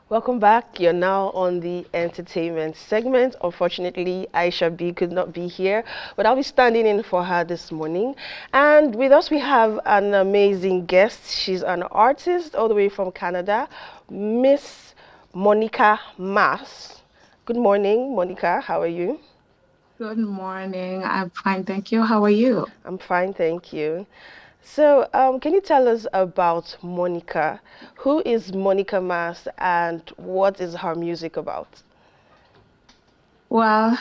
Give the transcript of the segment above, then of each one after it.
Welcome back. You're now on the entertainment segment. Unfortunately, Aisha B could not be here, but I'll be standing in for her this morning. And with us, we have an amazing guest. She's an artist all the way from Canada, Miss Monica Mas. Good morning, Monica. How are you? Good morning. I'm fine, thank you. How are you? I'm fine, thank you. So, can you tell us about Monica? Who is Monica Mas and what is her music about? Well,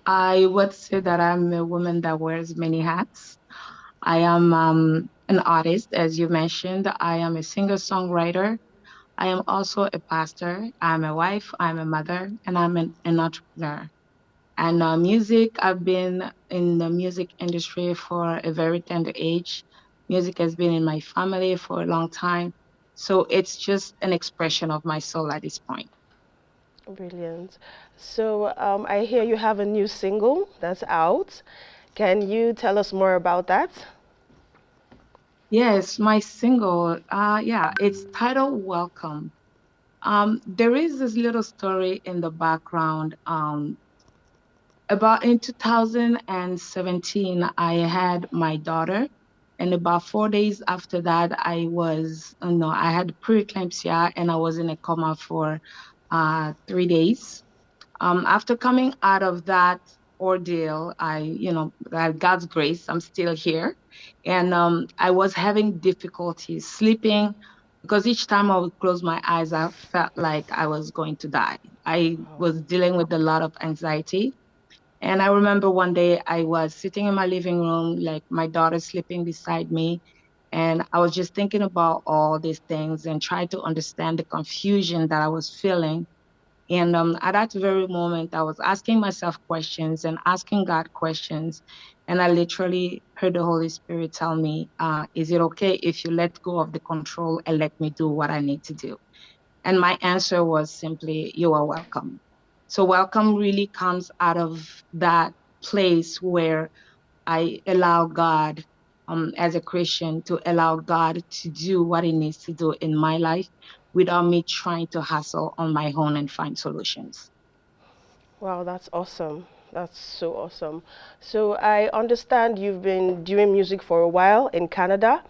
I would say that I'm a woman that wears many hats. I am an artist, as you mentioned. I am a singer-songwriter. I am also a pastor. I'm a wife. I'm a mother, and I'm an entrepreneur. And music, I've been in the music industry for a very tender age. Music has been in my family for a long time. So it's just an expression of my soul at this point. Brilliant. So, I hear you have a new single that's out. Can you tell us more about that? Yes, my single, yeah, it's titled Welcome. There is this little story in the background. About in 2017, I had my daughter, and about 4 days after that, no, I had preeclampsia and I was in a coma for 3 days. After coming out of that ordeal, by God's grace, I'm still here. And I was having difficulty sleeping because each time I would close my eyes, I felt like I was going to die. I Oh, was dealing with a lot of anxiety. And I remember one day I was sitting in my living room, like my daughter sleeping beside me. And I was just thinking about all these things and trying to understand the confusion that I was feeling. And at that very moment, I was asking myself questions and asking God questions. And I literally heard the Holy Spirit tell me, is it okay if you let go of the control and let me do what I need to do? And my answer was simply, you are welcome. So, welcome really comes out of that place where I allow God, as a Christian, to allow God to do what He needs to do in my life without me trying to hustle on my own and find solutions. wow, that's awesome. That's so awesome. So, I understand you've been doing music for a while in Canada,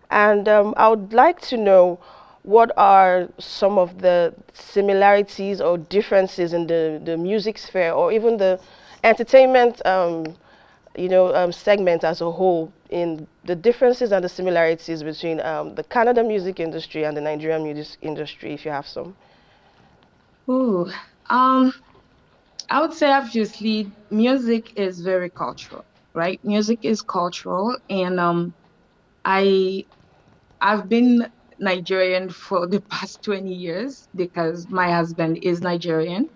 and I would like to know what are some of the similarities or differences in the music sphere or even the entertainment segment as a whole in the differences and the similarities between the Canada music industry and the Nigerian music industry, if you have some. Ooh, um, I would say obviously music is very cultural, right? Music is cultural, and I I've been Nigerian for the past 20 years because my husband is Nigerian.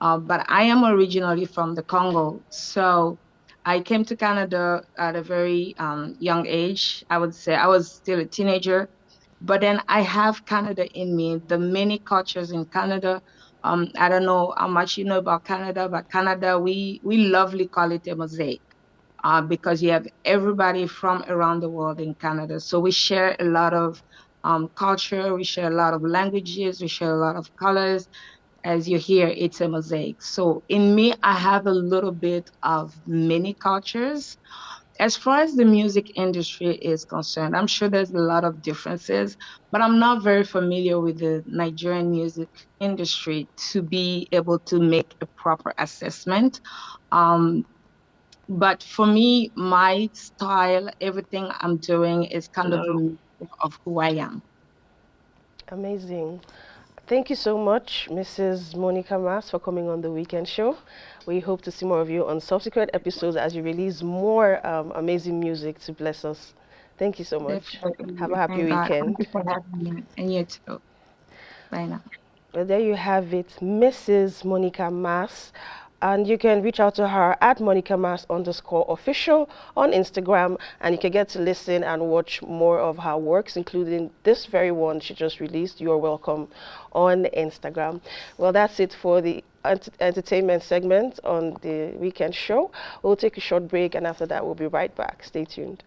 But I am originally from the Congo. So I came to Canada at a very young age. I would say I was still a teenager. But then I have Canada in me, the many cultures in Canada. I don't know how much you know about Canada, but Canada, we lovely call it a mosaic because you have everybody from around the world in Canada. So we share a lot of culture, we share a lot of languages, we share a lot of colors. As you hear, it's a mosaic. So in me, I have a little bit of many cultures. As far as the music industry is concerned, I'm sure there's a lot of differences, but I'm not very familiar with the Nigerian music industry to be able to make a proper assessment. Um, but for me, my style, everything I'm doing is kind of a mix of who I am. Amazing. Thank you so much, Mrs. Monica Mas, for coming on the weekend show. We hope to see more of you on subsequent episodes as you release more amazing music to bless us. Thank you so much. Have a Definitely. happy Thank God. Thank weekend. you for having me. And you too. Bye now. Well, there you have it, Mrs. Monica Mas. And you can reach out to her at Monica Mas underscore official on Instagram. And you can get to listen and watch more of her works, including this very one she just released, You're Welcome, on Instagram. Well, that's it for the entertainment segment on the weekend show. We'll take a short break, and after that, we'll be right back. Stay tuned.